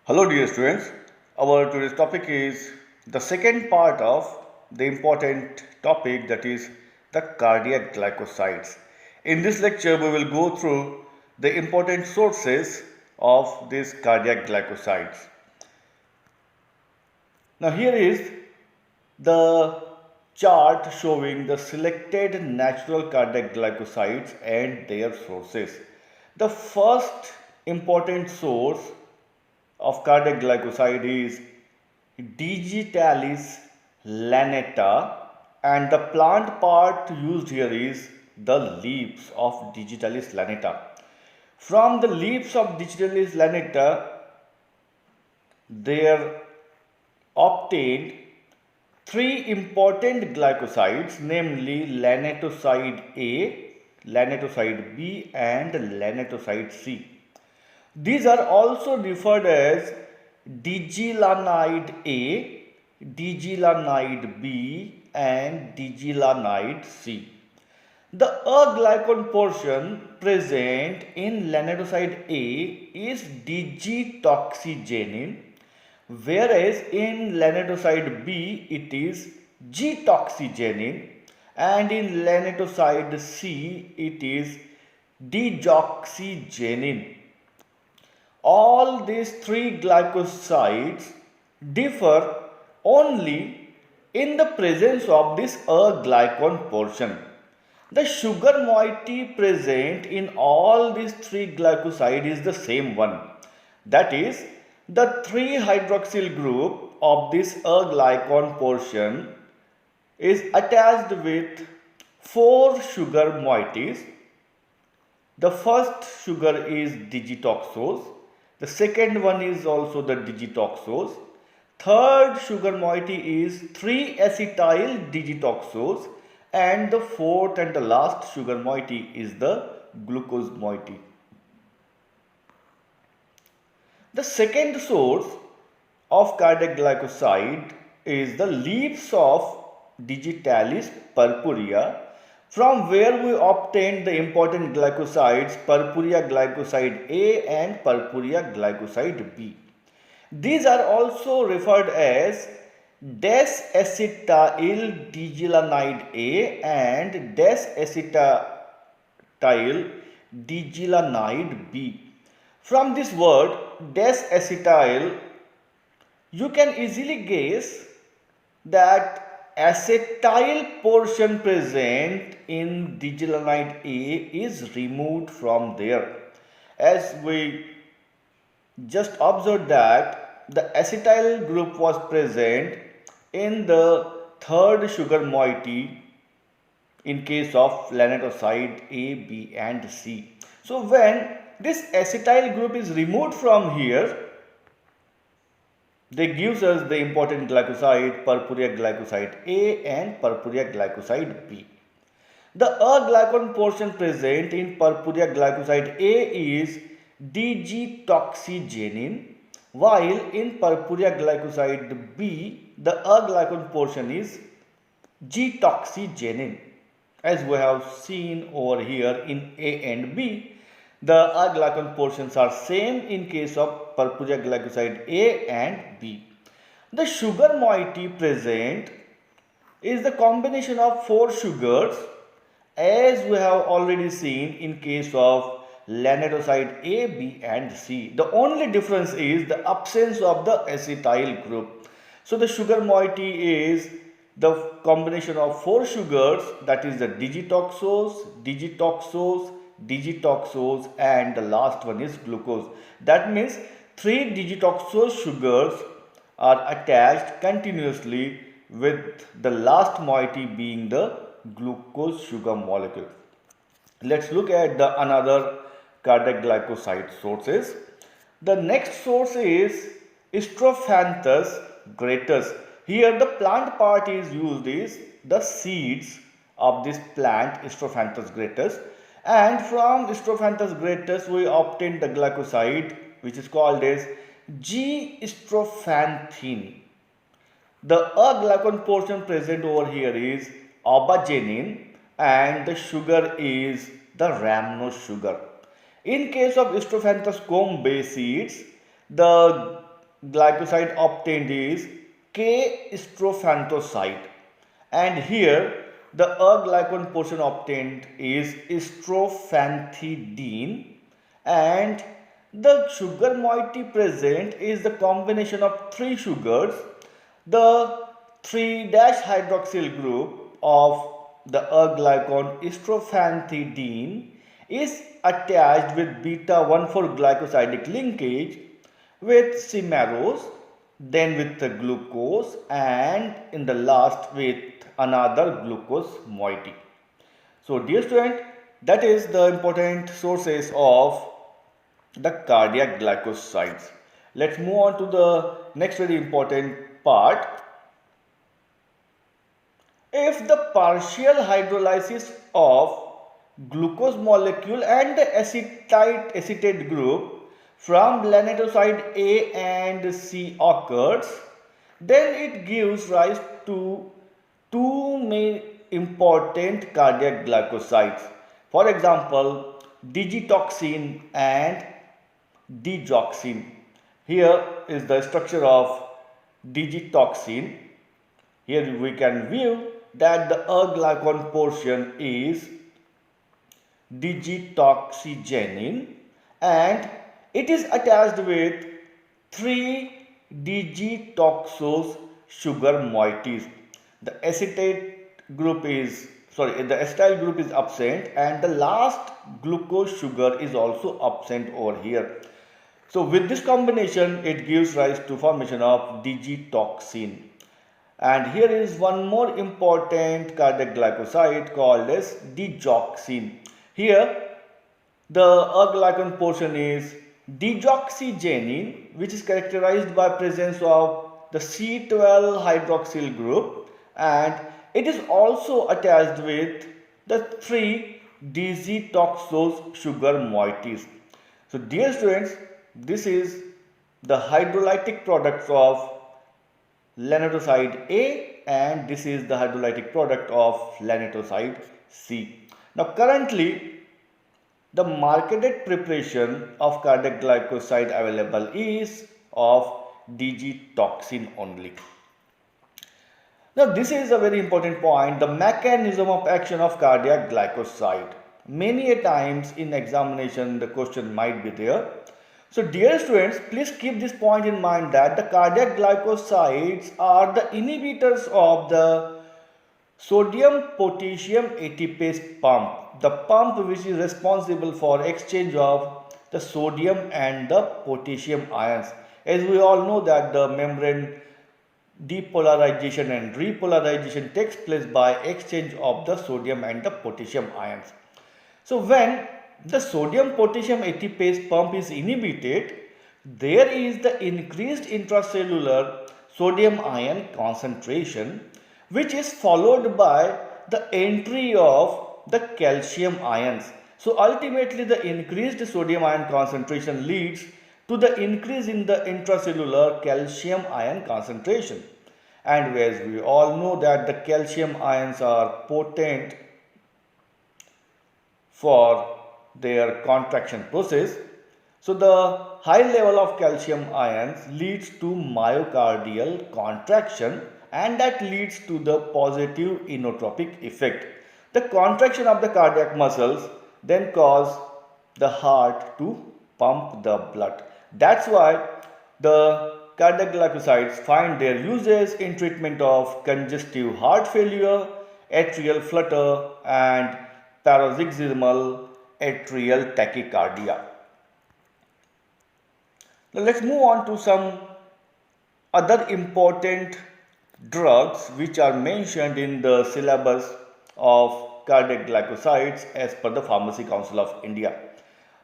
Hello, dear students. Our today's topic is the second part of the important topic, that is the cardiac glycosides. In this lecture, we will go through the important sources of these cardiac glycosides. Now, here is the chart showing the selected natural cardiac glycosides and their sources. The first important source of cardiac glycoside is Digitalis lanata, and the plant part used here is the leaves of Digitalis lanata. From the leaves of Digitalis lanata, they are obtained three important glycosides, namely lannatoside A, lannatoside B, and lannatoside C. These are also referred as digilanide A, digilanide B, and digilanide C. The aglycone portion present in lannatoside A is digitoxygenin, whereas in lannatoside B it is G-toxygenin, and in lannatoside C it is deoxygenin. All these three glycosides differ only in the presence of this aglycone portion. The sugar moiety present in all these three glycosides is the same one. That is, the 3-hydroxyl group of this aglycone portion is attached with 4 sugar moieties. The first sugar is digitoxose. The second one is also the digitoxose. Third sugar moiety is 3-acetyl digitoxose, and the fourth and the last sugar moiety is the glucose moiety. The second source of cardiac glycoside is the leaves of Digitalis purpurea, from where we obtained the important glycosides Purpurea glycoside A and Purpurea glycoside B. These are also referred as des-acetyl digilanide A and des-acetyl digilanide B. From this word des-acetyl, you can easily guess that acetyl portion present in digilanide A is removed from there. As we just observed that the acetyl group was present in the third sugar moiety in case of lannatoside A, B, and C. So when this acetyl group is removed from here, they gives us the important glycoside Purpurea glycoside A and Purpurea glycoside B. The aglycone portion present in Purpurea glycoside A is DG-toxygenin, while in Purpurea glycoside B, the aglycone portion is G-toxygenin. As we have seen over here in A and B, the aglycone portions are same in case of Purpurea glycoside A and B. The sugar moiety present is the combination of 4 sugars, as we have already seen in case of lannatoside A, B, and C. The only difference is the absence of the acetyl group. So the sugar moiety is the combination of 4 sugars, that is the digitoxose, digitoxose, digitoxose, and the last one is glucose. That means 3 digitoxose sugars are attached continuously, with the last moiety being the glucose sugar molecule. Let's look at the another cardiac glycoside sources. The next source is Strophanthus gratus. Here the plant part is used is the seeds of this plant Strophanthus gratus, and from Strophanthus gratus we obtain the glycoside which is called as G-strophanthine. The aglycone portion present over here is aubergine, and the sugar is the rhamnose sugar. In case of Strophanthus combe seeds, the glycoside obtained is K-strophantoside, and here the glycan portion obtained is strophantidine, and the sugar moiety present is the combination of three sugars. The 3-hydroxyl group of the glycan strophantidine is attached with beta 1,4-glycosidic linkage with sucrose, then with the glucose, and in the last with another glucose moiety. So dear student, that is the important sources of the cardiac glycosides. Let's move on to the next very important part. If the partial hydrolysis of glucose molecule and the acetate group from lanetocyte A and C occurs, then it gives rise to two main important cardiac glycosides. For example, digitoxin and digoxin. Here is the structure of digitoxin. Here we can view that the glycan portion is digitoxygenin, and it is attached with 3-digitoxose sugar moieties. The acetyl group is absent, and the last glucose sugar is also absent over here. So with this combination, it gives rise to formation of digitoxin. And here is one more important cardiac glycoside called as digoxin. Here the glycan portion is digoxygenin, which is characterized by presence of the C12 hydroxyl group, and it is also attached with the 3-digitoxose sugar moieties. So dear students, this is the hydrolytic products of lanetocyte A, and this is the hydrolytic product of lanetocyte C. Now currently the marketed preparation of cardiac glycoside available is of digitoxin only. Now this is a very important point, the mechanism of action of cardiac glycoside. Many a times in examination the question might be there. So dear students, please keep this point in mind that the cardiac glycosides are the inhibitors of the sodium-potassium ATPase pump, the pump which is responsible for exchange of the sodium and the potassium ions. As we all know that the membrane depolarization and repolarization takes place by exchange of the sodium and the potassium ions. So when the sodium potassium ATPase pump is inhibited, there is the increased intracellular sodium ion concentration, which is followed by the entry of the calcium ions. So ultimately the increased sodium ion concentration leads to the increase in the intracellular calcium ion concentration. And as we all know that the calcium ions are potent for their contraction process. So the high level of calcium ions leads to myocardial contraction, and that leads to the positive inotropic effect. The contraction of the cardiac muscles then cause the heart to pump the blood. That's why the cardiac glycosides find their uses in treatment of congestive heart failure, atrial flutter, and paroxysmal atrial tachycardia. Now let's move on to some other important drugs which are mentioned in the syllabus of cardiac glycosides as per the Pharmacy Council of India.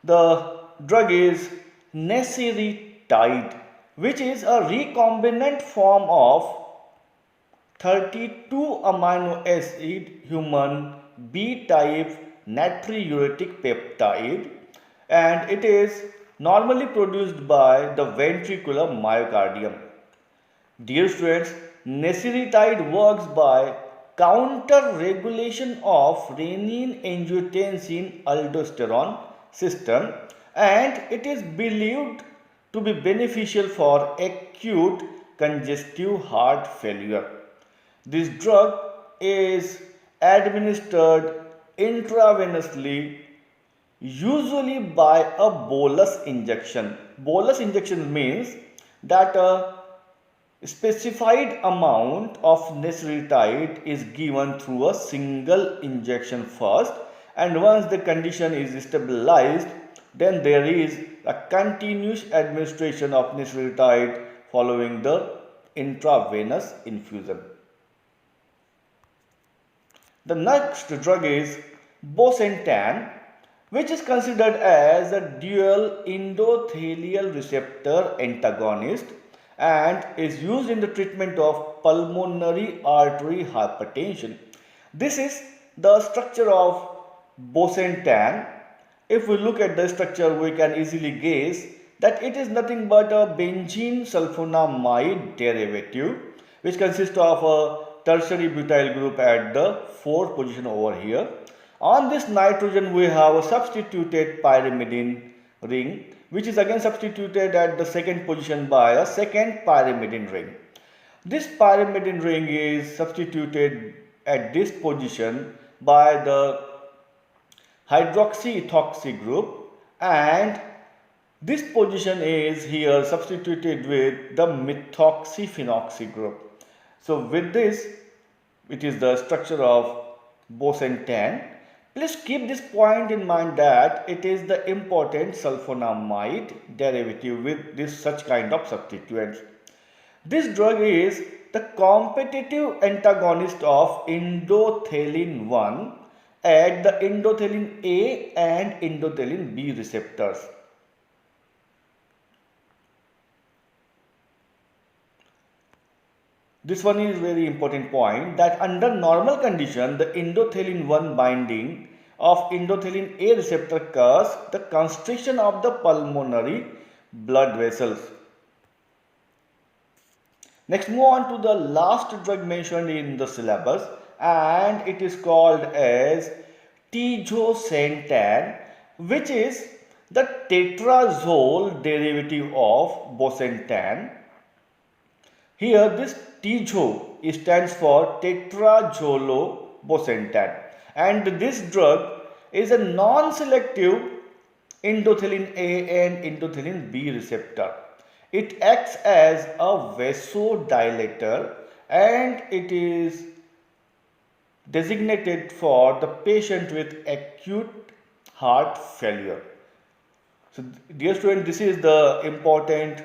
The drug is nesiritide, which is a recombinant form of 32 amino acid human B-type natriuretic peptide, and it is normally produced by the ventricular myocardium. Dear students, nesiritide works by counter-regulation of renin-angiotensin aldosterone system, and it is believed to be beneficial for acute congestive heart failure. This drug is administered intravenously, usually by a bolus injection. Bolus injection means that a specified amount of nesretide is given through a single injection first, and once the condition is stabilized, then there is a continuous administration of nesretide following the intravenous infusion. The next drug is bosentan, which is considered as a dual endothelial receptor antagonist and is used in the treatment of pulmonary artery hypertension. This is the structure of bosentan. If we look at the structure, we can easily guess that it is nothing but a benzene sulfonamide derivative, which consists of a tertiary butyl group at the 4th position over here. On this nitrogen, we have a substituted pyrimidine ring, which is again substituted at the 2nd position by a 2nd pyrimidine ring. This pyrimidine ring is substituted at this position by the hydroxyethoxy group, and this position is here substituted with the methoxyphenoxy group. So with this, it is the structure of bosentan. Please keep this point in mind that it is the important sulfonamide derivative with this such kind of substituents. This drug is the competitive antagonist of endothelin 1 at the endothelin A and endothelin B receptors. This one is very important point, that under normal condition, the endothelin 1 binding of endothelin A receptor causes the constriction of the pulmonary blood vessels. Next, move on to the last drug mentioned in the syllabus, and it is called as tijosentan, which is the tetrazole derivative of bosentan. Here this Tijo stands for tetrazolobosentan, and this drug is a non-selective endothelin A and endothelin B receptor. It acts as a vasodilator and it is designated for the patient with acute heart failure. So dear student, this is the important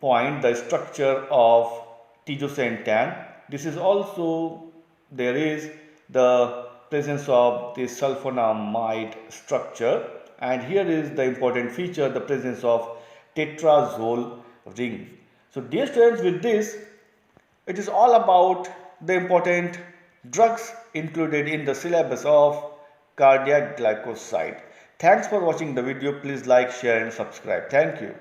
point, the structure of tijosentan. This is also, there is the presence of the sulfonamide structure, and here is the important feature, the presence of tetrazole ring. So dear students, with this, it is all about the important drugs included in the syllabus of cardiac glycoside. Thanks for watching the video. Please like, share and subscribe. Thank you.